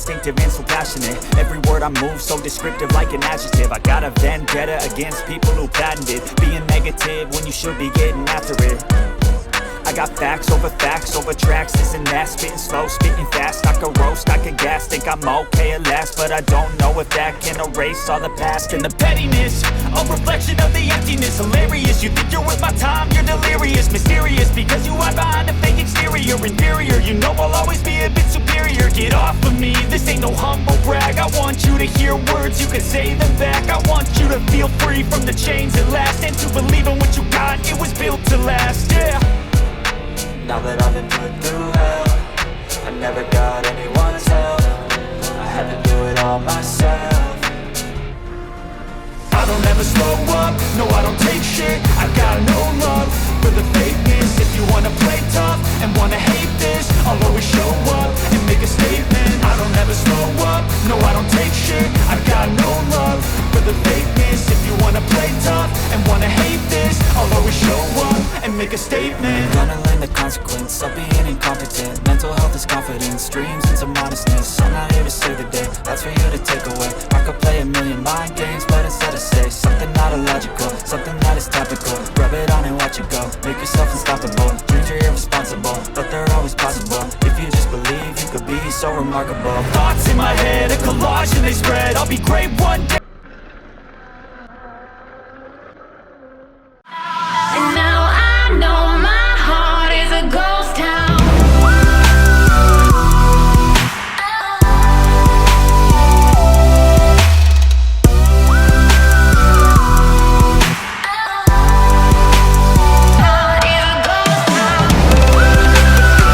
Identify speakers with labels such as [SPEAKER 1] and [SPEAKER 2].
[SPEAKER 1] instinctive and so passionate. Every word I move so descriptive like an adjective. I got a vendetta against people who patented being negative when you should be getting after it. I got facts over tracks, isn't that? Spitting slow, spitting fast, I could roast, I could gas. Think I'm okay at last, but I don't know if that can erase all the past. And the pettiness, a reflection of the emptiness. Hilarious, you think you're worth my time, you're delirious. Mysterious, because you hide behind a fake exterior. Inferior, you know I'll always be a bit superior. Get off of me, this ain't no humble brag. I want you to hear words, you can say them back. I want you to feel free from the chains at last, and to believe in what you got, it was built to last, yeah.
[SPEAKER 2] Now that I've been put through hell, I never got anyone's help. I had to do it all myself.
[SPEAKER 1] I don't ever slow up, no I don't take shit. I got no love for the fakeness. If you wanna play tough and wanna hate this, I'll always show up and make a statement. I don't ever slow up, no I don't take shit. I got no love for the fakeness. If you wanna play tough and wanna hate this, I'll always show up and make a statement.
[SPEAKER 2] I'm gonna learn the consequence of being incompetent. Mental health is confidence, dreams into modestness. I'm not here to save the day, that's for you to take away. I could play a million mind games, but instead I say something not illogical, something that is topical. Rub it on and watch it go, make yourself unstoppable. Dreams are irresponsible, but they're always possible. If you just believe, you could be so remarkable.
[SPEAKER 1] Thoughts in my head, a collage and they spread. I'll be great one day.